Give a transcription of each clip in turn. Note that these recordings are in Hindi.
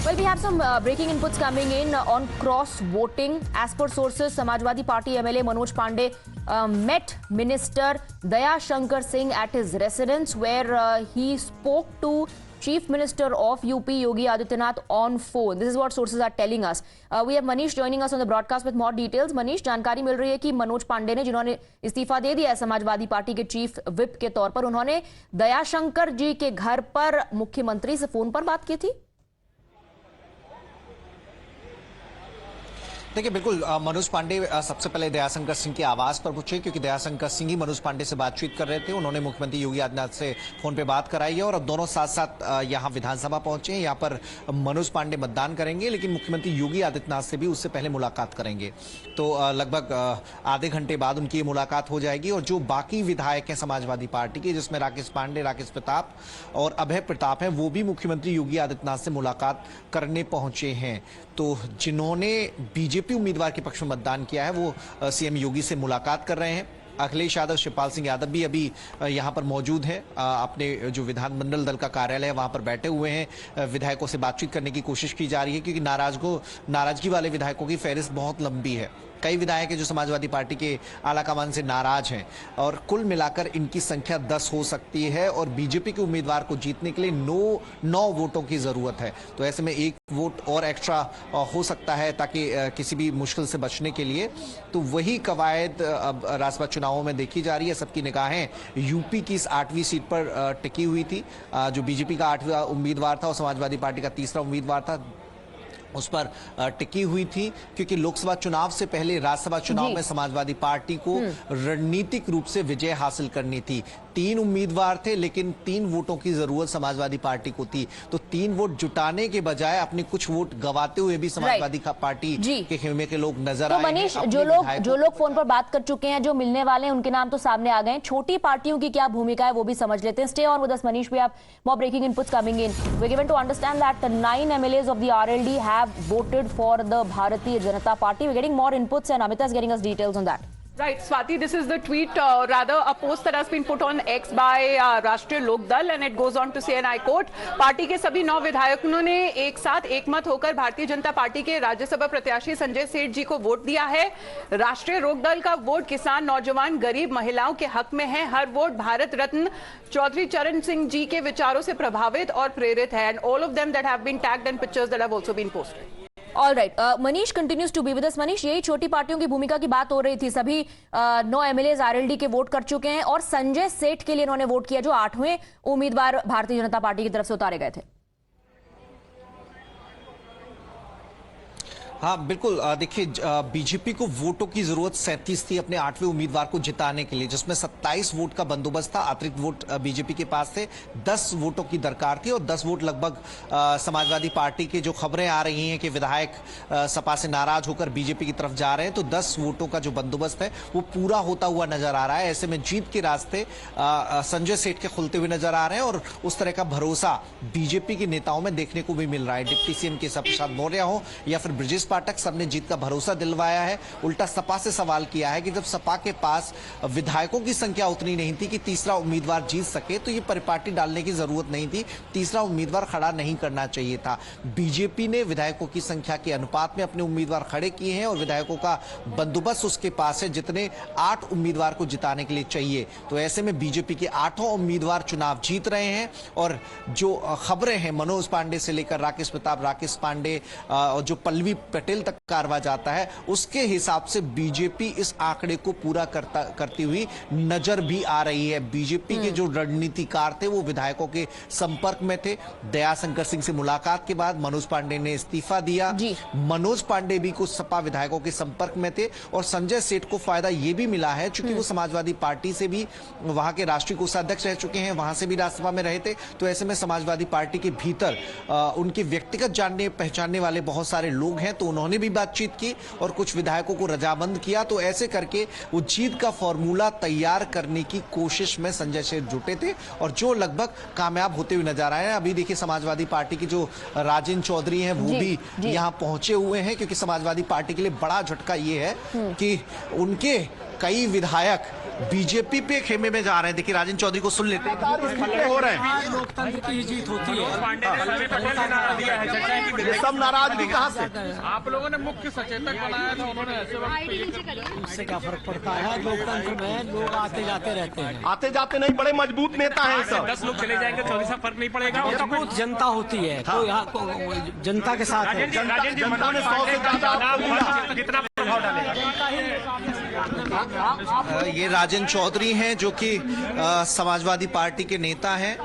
Well, we have some breaking inputs coming in on cross voting. As per sources, Samajwadi Party MLA Manoj Pandey met Minister Daya Shankar Singh at his residence, where he spoke to Chief Minister of UP Yogi Adityanath on phone. This is what sources are telling us. We have Manish joining us on the broadcast with more details. Manish, जानकारी मिल रही है कि मनोज पांडे ने, जिन्होंने इस्तीफा दे दिया है समाजवादी पार्टी के चीफ विप के तौर पर, उन्होंने दयाशंकर जी के घर पर मुख्यमंत्री से फोन पर बात की थी। देखिए, बिल्कुल मनोज पांडे सबसे पहले दयाशंकर सिंह के आवास पर पूछे, क्योंकि दयाशंकर सिंह ही मनोज पांडे से बातचीत कर रहे थे। उन्होंने मुख्यमंत्री योगी आदित्यनाथ से फोन पे बात कराई है और अब दोनों साथ साथ यहाँ विधानसभा पहुंचे हैं। यहाँ पर मनोज पांडे मतदान करेंगे, लेकिन मुख्यमंत्री योगी आदित्यनाथ से भी उससे पहले मुलाकात करेंगे। तो लगभग आधे घंटे बाद उनकी ये मुलाकात हो जाएगी। और जो बाकी विधायक हैं समाजवादी पार्टी के, जिसमें राकेश पांडे, राकेश प्रताप और अभय प्रताप हैं, वो भी मुख्यमंत्री योगी आदित्यनाथ से मुलाकात करने पहुंचे हैं। तो जिन्होंने बीजेपी उम्मीदवार के पक्ष में मतदान किया है, वो सीएम योगी से मुलाकात कर रहे हैं। अखिलेश यादव, शिवपाल सिंह यादव भी अभी यहाँ पर मौजूद हैं। अपने जो विधानमंडल दल का कार्यालय है वहाँ पर बैठे हुए हैं। विधायकों से बातचीत करने की कोशिश की जा रही है, क्योंकि नाराजगी वाले विधायकों की फहरिस्त बहुत लंबी है। कई विधायक हैं जो समाजवादी पार्टी के आला कमान से नाराज हैं और कुल मिलाकर इनकी संख्या 10 हो सकती है। और बीजेपी के उम्मीदवार को जीतने के लिए 9 वोटों की जरूरत है। तो ऐसे में एक वोट और एक्स्ट्रा हो सकता है, ताकि किसी भी मुश्किल से बचने के लिए। तो वही कवायद अब राज्यसभा चुनावों में देखी जा रही है। सबकी निगाहें यूपी की इस 8वीं सीट पर टिकी हुई थी। जो बीजेपी का 8वां उम्मीदवार था और समाजवादी पार्टी का 3रा उम्मीदवार था, उस पर टिकी हुई थी, क्योंकि लोकसभा चुनाव से पहले राज्यसभा चुनाव में समाजवादी पार्टी को रणनीतिक रूप से विजय हासिल करनी थी। 3 उम्मीदवार थे, लेकिन 3 वोटों की जरूरत समाजवादी पार्टी को थी। तो 3 वोट जुटाने के बजाय अपने कुछ वोट गवाते हुए भी समाजवादी पार्टी के खेमे के लोग नजर आए। मनीष, जो लोग फोन पर बात कर चुके हैं, जो मिलने वाले हैं, उनके नाम तो सामने आ गए। छोटी पार्टियों की क्या भूमिका है वो भी समझ लेते हैं। Stay on with us Manish, we have more breaking inputs coming in. We given to understand that 9 MLAs of the RLD have voted for the Bharatiya Janata Party. We're getting more inputs and Amita is getting us details on that. Right, Swati, this is the tweet, rather a post that has been put on X by Rashtriya Lok Dal, and it goes on to say, and I quote, party के सभी 9 विधायकों ने एक साथ एकमत होकर भारतीय जनता पार्टी के राज्यसभा प्रत्याशी संजय सेठ जी को वोट दिया है। राष्ट्रीय लोक दल का वोट किसान, नौजवान, गरीब, महिलाओं के हक में है। हर वोट भारत रत्न चौधरी चरण सिंह जी के विचारों से प्रभावित और प्रेरित है। And all of them that have been tagged and pictures that have also been posted. All right, Manish continues to be with us. Manish, यही छोटी पार्टियों की भूमिका की बात हो रही थी। सभी 9 MLAs RLD के वोट कर चुके हैं और संजय सेठ के लिए इन्होंने वोट किया, जो 8वें उम्मीदवार भारतीय जनता पार्टी की तरफ से उतारे गए थे। हाँ, बिल्कुल। देखिए, बीजेपी को वोटों की जरूरत 37 थी अपने 8वें उम्मीदवार को जिताने के लिए, जिसमें 27 वोट का बंदोबस्त था। अतिरिक्त वोट बीजेपी के पास थे। 10 वोटों की दरकार थी और 10 वोट लगभग समाजवादी पार्टी की जो खबरें आ रही हैं कि विधायक सपा से नाराज होकर बीजेपी की तरफ जा रहे हैं, तो 10 वोटों का जो बंदोबस्त है वो पूरा होता हुआ नजर आ रहा है। ऐसे में जीत के रास्ते संजय सेठ के खुलते हुए नजर आ रहे हैं और उस तरह का भरोसा बीजेपी के नेताओं में देखने को भी मिल रहा है। डिप्टी सीएम केशव प्रसाद मौर्य हो या फिर ब्रजेश पाठक, सबने जीत का भरोसा दिलवाया है। उल्टा सपा से सवाल किया है कि जब सपा के पास विधायकों की संख्या उतनी नहीं थी कि 3रा उम्मीदवार जीत सके, तो ये परिपाटी डालने की जरूरत नहीं थी। 3रा उम्मीदवार खड़ा नहीं करना चाहिए था। बीजेपी ने विधायकों की संख्या के अनुपात में अपने उम्मीदवार खड़े किए हैं और विधायकों का बंदोबस्त उसके पास है, जितने 8 उम्मीदवार को जिताने के लिए चाहिए। तो ऐसे में बीजेपी के 8 उम्मीदवार चुनाव जीत रहे हैं। और जो खबरें हैं मनोज पांडे से लेकर राकेश प्रताप, राकेश पांडे और जो पल्लवी पटेल तक कारवा जाता है, उसके हिसाब से बीजेपी इस आंकड़े को पूरा करती हुई नजर भी आ रही है। बीजेपी के जो रणनीतिकार थे वो विधायकों के संपर्क में थे। दयाशंकर सिंह से मुलाकात के बाद मनोज पांडे ने इस्तीफा दिया। मनोज पांडे भी कुछ सपा विधायकों के संपर्क में थे और संजय सेठ को फायदा ये भी मिला है, चूंकि वो समाजवादी पार्टी से भी वहां के राष्ट्रीय कोषाध्यक्ष रह चुके हैं, वहां से भी राज्यसभा में रहे थे। तो ऐसे में समाजवादी पार्टी के भीतर उनके व्यक्तिगत जानने पहचानने वाले बहुत सारे लोग हैं, तो उन्होंने भी बातचीत की और कुछ विधायकों को रजामंद किया। तो ऐसे करके वो जीत का फॉर्मूला तैयार करने की कोशिश में संजय सेठ जुटे थे और जो लगभग कामयाब होते हुए नजर आए हैं। अभी देखिए, समाजवादी पार्टी की जो राजेंद्र चौधरी हैं वो भी यहां पहुंचे हुए हैं, क्योंकि समाजवादी पार्टी के लिए बड़ा झटका ये है कि उनके कई विधायक बीजेपी पे खेमे में जा रहे हैं। देखिए राजन चौधरी को सुन लेते हैं। हो रहे हैं, लोकतंत्र की जीत होती है। सब नाराजगी कहाँ से? आप लोगों ने मुख्य सचेतक बनाया था, उन्होंने ऐसे वक्त इससे क्या फर्क पड़ता है? लोकतंत्र में लोग आते जाते रहते हैं। आते जाते नहीं, बड़े मजबूत नेता हैं सब। 10 लोग चले जाएंगे, 24 फर्क नहीं पड़ेगा। मजबूत जनता होती है, तो यहाँ जनता के साथ है। जनता ने 100 से ज्यादा आपको दिया। कितना प्रभाव डालेगा? ये राजन चौधरी हैं जो कि समाजवादी पार्टी के नेता हैं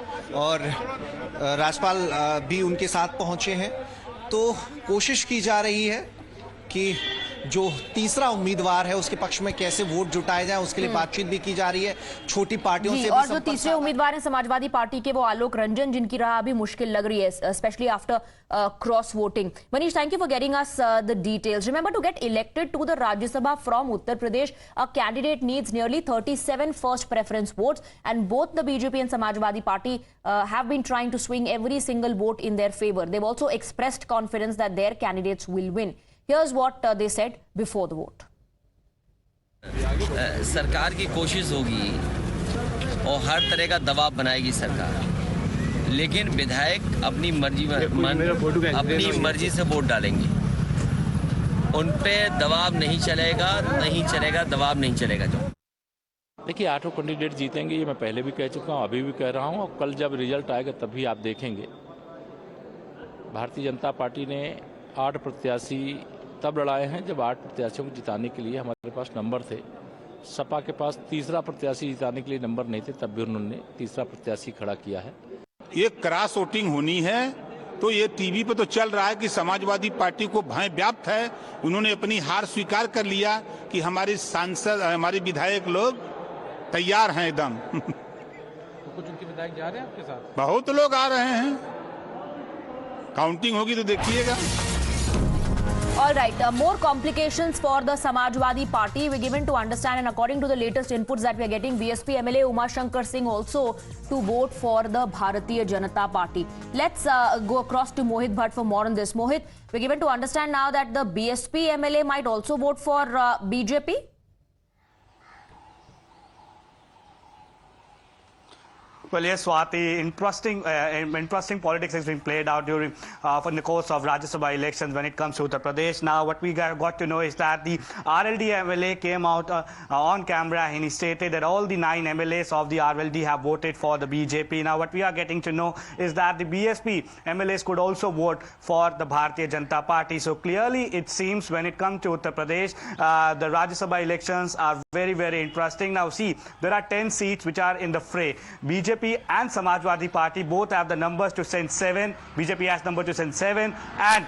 और राज्यपाल भी उनके साथ पहुंचे हैं। तो कोशिश की जा रही है कि जो तीसरा उम्मीदवार है उसके पक्ष में कैसे वोट जुटाए जाए, उसके लिए बातचीत भी की जा रही है छोटी पार्टियों से। और जो तीसरे उम्मीदवार हैं समाजवादी पार्टी के, वो आलोक रंजन, जिनकी राह अभी मुश्किल लग रही है, specially after cross voting. Manish, thank you for getting us the details. Remember, to get elected to the Rajya Sabha from Uttar Pradesh, a candidate needs nearly 37 first preference votes, and both the BJP and Samajwadi Party have been trying to swing every single vote in their favor. They've also expressed confidence that their candidates will win. Here's what they said before the vote. सरकार की कोशिश होगी और हर तरह का दबाव बनाएगी सरकार, लेकिन विधायक अपनी मर्जी से वोट डालेंगे। उन पे दबाव नहीं चलेगा, दबाव नहीं चलेगा। जो देखिए, 8 कैंडिडेट जीतेंगे, ये मैं पहले भी कह चुका हूँ, अभी भी कह रहा हूँ, और कल जब रिजल्ट आएगा तभी आप देखेंगे। भारतीय जनता पार्टी ने 8 प्रत्याशी तब लड़ाए हैं जब 8 प्रत्याशियों को जिताने के लिए हमारे पास नंबर थे। सपा के पास तीसरा प्रत्याशी जिताने के लिए नंबर नहीं थे, तब भी उन्होंने तीसरा प्रत्याशी खड़ा किया है। ये क्रॉस वोटिंग होनी है तो ये टीवी पे तो चल रहा है कि समाजवादी पार्टी को भय व्याप्त है। उन्होंने अपनी हार स्वीकार कर लिया कि हमारे सांसद, हमारे विधायक लोग तैयार हैं एकदम। तो कुछ उनके विधायक जा रहे हैं आपके साथ? बहुत लोग आ रहे हैं, काउंटिंग होगी तो देखिएगा। All right, more complications for the Samajwadi Party. We're given to understand, and according to the latest inputs that we are getting, BSP MLA Uma Shankar Singh also to vote for the Bharatiya Janata Party. Let's go across to Mohit Bhatt for more on this. Mohit, we're given to understand now that the BSP MLA might also vote for BJP. Well, yes, Swati, interesting politics has been played out during in the course of Rajya Sabha elections when it comes to Uttar Pradesh. Now, what we got to know is that the RLD MLA came out on camera and he stated that all the 9 MLAs of the RLD have voted for the BJP. Now, what we are getting to know is that the BSP MLAs could also vote for the Bharatiya Janata Party. So clearly, it seems when it comes to Uttar Pradesh, the Rajya Sabha elections are very, very interesting. Now, see, there are 10 seats which are in the fray. BJP and Samajwadi Party both have the numbers to send 7. BJP has number to send 7, and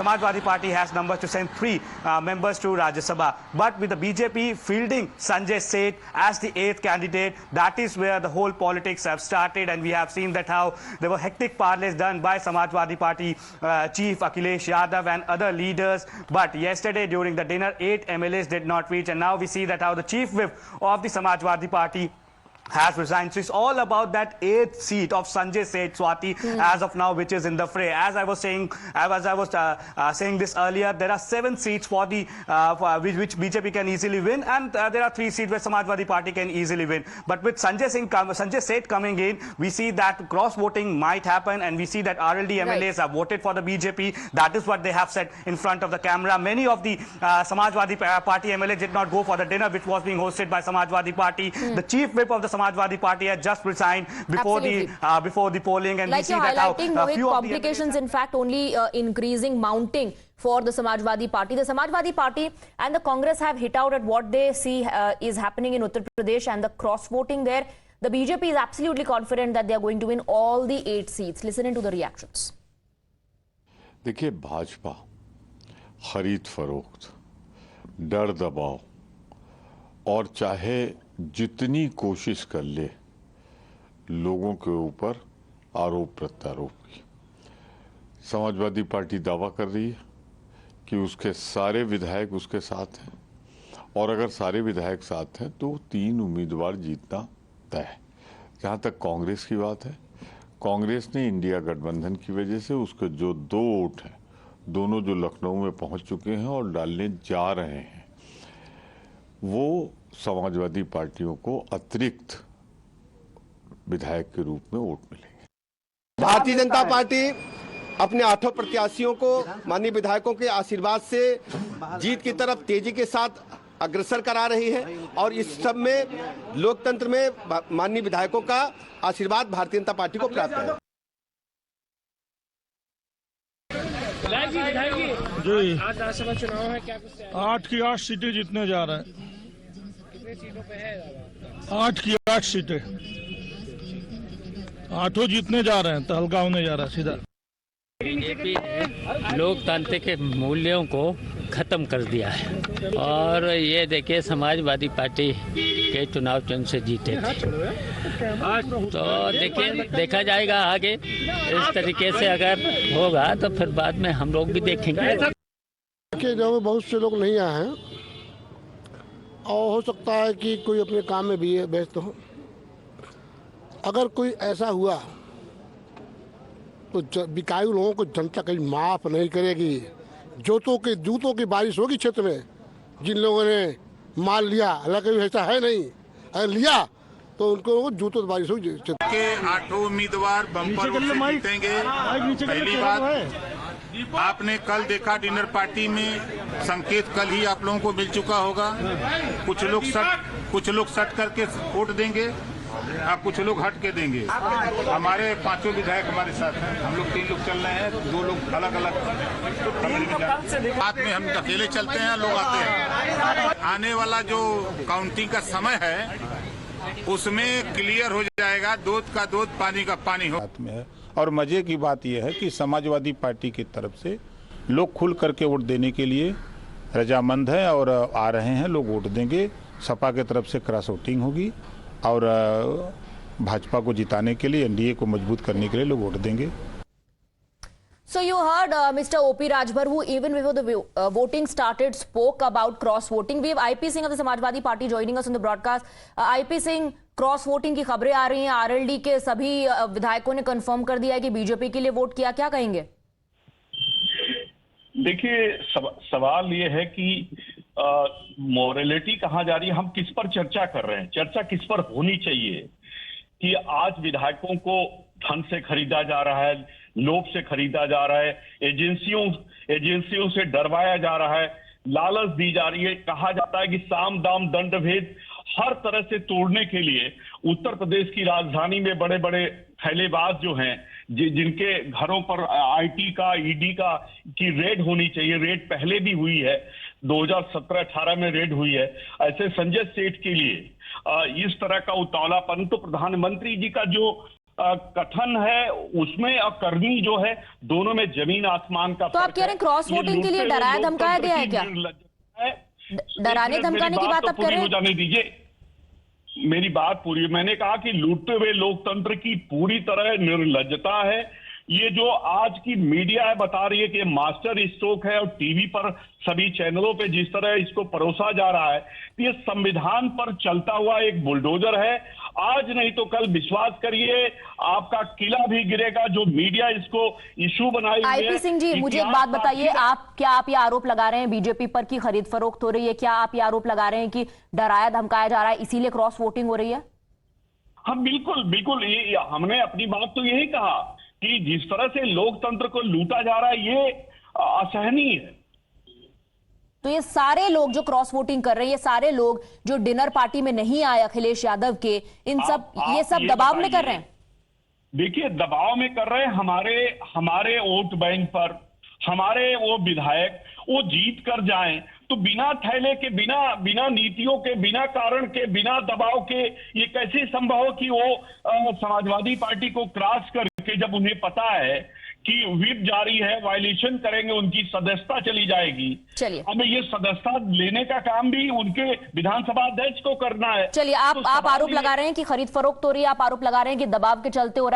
Samajwadi Party has numbers to send 3 members to Rajya Sabha. But with the BJP fielding Sanjay Seth as the 8th candidate, that is where the whole politics have started, and we have seen that how there were hectic parleys done by Samajwadi Party Chief Akhilesh Yadav and other leaders. But yesterday during the dinner, 8 MLAs did not reach, and now we see that how the Chief Whip of the Samajwadi Party has resigned. So it's all about that 8th seat of Sanjay Seth, Swati, as of now, which is in the fray. As I was saying, saying this earlier, there are 7 seats for the which BJP can easily win, and there are 3 seats where Samajwadi Party can easily win. But with Sanjay Seth coming in, we see that cross voting might happen, and we see that RLD MLAs have voted for the BJP. That is what they have said in front of the camera. Many of the Samajwadi Party MLAs did not go for the dinner which was being hosted by Samajwadi Party. The Chief Whip of the Samajwadi Party had just resigned before the polling, and like we see you're that how highlighting, few complications in fact only increasing, mounting for the Samajwadi Party. The Samajwadi Party and the Congress have hit out at what they see is happening in Uttar Pradesh and the cross voting there. The BJP is absolutely confident that they are going to win all the 8 seats. Listen into the reactions. देखिए, भाजपा खरीद फरोख्त, डर दबाव और चाहे जितनी कोशिश कर ले लोगों के ऊपर आरोप प्रत्यारोप की, समाजवादी पार्टी दावा कर रही है कि उसके सारे विधायक उसके साथ हैं, और अगर सारे विधायक साथ हैं तो 3 उम्मीदवार जीतना तय है। जहाँ तक कांग्रेस की बात है, कांग्रेस ने इंडिया गठबंधन की वजह से उसके जो 2 वोट हैं, दोनों जो लखनऊ में पहुंच चुके हैं और डालने जा रहे हैं, वो समाजवादी पार्टियों को अतिरिक्त विधायक के रूप में वोट मिलेंगे। भारतीय जनता पार्टी अपने 8 प्रत्याशियों को माननीय विधायकों के आशीर्वाद से जीत की तरफ तेजी के साथ अग्रसर करा रही है और इस सब में लोकतंत्र में माननीय विधायकों का आशीर्वाद भारतीय जनता पार्टी को प्राप्त है। जी आज राज्यसभा चुनाव है, क्या कुछ 8 की 8 सीटें जीतने जा रहे हैं। कितने सीटों पे है? 8 की 8 सीटें, 8 जीतने जा रहे हैं, तो हल्का होने जा रहा है सीधा। बीजेपी ने लोकतांत्रिक के मूल्यों को खत्म कर दिया है और ये देखिए समाजवादी पार्टी के चुनाव चिन्ह से जीते थे, तो देखिए देखा जाएगा आगे। इस तरीके से अगर होगा तो फिर बाद में हम लोग भी देखेंगे। देखिए जो बहुत से लोग नहीं आए हैं और हो सकता है कि कोई अपने काम में भी व्यस्त हो। अगर कोई ऐसा हुआ तो बिकाऊ लोगों को जनता कहीं माफ नहीं करेगी। जूतों की बारिश होगी क्षेत्र में। जिन लोगों ने माल लिया, हालांकि ऐसा है नहीं, अगर लिया तो उनको जूतों की बारिश होगी। के 8 उम्मीदवार बम्पर वोट से जीतेंगे। पहली बात, आपने कल देखा डिनर पार्टी में संकेत कल ही आप लोगों को मिल चुका होगा। कुछ लोग सट करके वोट देंगे, कुछ लोग हट के देंगे। हमारे 5 विधायक हमारे साथ हैं, हम लोग 3 लोग चल रहे हैं, 2 लोग अलग अलग साथ में हम अकेले चलते हैं, लोग आते हैं। आने वाला जो काउंटिंग का समय है उसमें क्लियर हो जाएगा, दूध का दूध पानी का पानी हो में है। और मजे की बात यह है कि समाजवादी पार्टी की तरफ से लोग खुल करके वोट देने के लिए रजामंद है और आ रहे हैं, लोग वोट देंगे। सपा की तरफ से क्रॉस वोटिंग होगी और भाजपा को जिताने के लिए, एनडीए को मजबूत करने के लिए लोग वोट देंगे। So you heard Mr. O.P. Rajbhar, who even before the voting started spoke about cross voting. We have IP Singh of the Samajwadi Party joining us on the broadcast. IP Singh, cross voting की खबरें आ रही हैं, आरएलडी के सभी विधायकों ने कंफर्म कर दिया है कि बीजेपी के लिए वोट किया, क्या कहेंगे? देखिए सवाल ये है कि मोरलिटी कहाँ जा रही है, हम किस पर चर्चा कर रहे हैं, चर्चा किस पर होनी चाहिए कि आज विधायकों को धन से खरीदा जा रहा है, लोभ से खरीदा जा रहा है, एजेंसियों से डरवाया जा रहा है, लालच दी जा रही है। कहा जाता है कि साम दाम दंड भेद हर तरह से तोड़ने के लिए उत्तर प्रदेश की राजधानी में बड़े बड़े थैलेबाज जो हैं, जिनके घरों पर आईटी का, ईडी का की रेड होनी चाहिए, रेड पहले भी हुई है, 2017-18 में रेड हुई है। ऐसे संजय सेठ के लिए इस तरह का उतावलापन, तो प्रधानमंत्री जी का जो कथन है उसमें और करनी जो है, दोनों में जमीन आसमान का। तो आप कह रहे हैं क्रॉस वोटिंग के लिए डराया धमकाया गया है क्या? डराने धमकाने की बात आप कर रहे हैं? जाने दीजिए, मेरी बात पूरी। मैंने कहा कि लूटते हुए लोकतंत्र की पूरी तरह निर्लज्जता है। ये जो आज की मीडिया है बता रही है कि मास्टर स्ट्रोक है और टीवी पर सभी चैनलों पे जिस तरह इसको परोसा जा रहा है, ये संविधान पर चलता हुआ एक बुलडोजर है। आज नहीं तो कल विश्वास करिए आपका किला भी गिरेगा, जो मीडिया इसको इशू बनाई हुई है। आईपी सिंह जी, मुझे एक बात बताइए, क्या आप ये आरोप लगा रहे हैं बीजेपी पर कि खरीद फरोख्त हो रही है? क्या आप ये आरोप लगा रहे हैं कि डराया धमकाया जा रहा है, इसीलिए क्रॉस वोटिंग हो रही है? हाँ बिल्कुल, ये हमने अपनी बात तो यही कहा कि जिस तरह से लोकतंत्र को लूटा जा रहा है ये असहनीय है। तो ये सारे लोग जो क्रॉस वोटिंग कर रहे हैं, ये सारे लोग जो डिनर पार्टी में नहीं आए अखिलेश यादव के, ये सब दबाव में कर रहे हैं? देखिए दबाव में कर रहे हैं हमारे वोट बैंक पर। हमारे वो विधायक वो जीत कर जाएं तो बिना थैले के, बिना नीतियों के, बिना कारण के, बिना दबाव के ये कैसे संभव हो कि वो समाजवादी पार्टी को क्रॉस करके, जब उन्हें पता है कि व्हिप जारी है, वायलेशन करेंगे, उनकी सदस्यता चली जाएगी। चलिए, हमें ये सदस्यता लेने का काम भी उनके विधानसभा अध्यक्ष को करना है। चलिए, आप आरोप लगा रहे हैं कि खरीद फरोख्त हो रही है, आप आरोप लगा रहे हैं कि दबाव के चलते हो रहा है।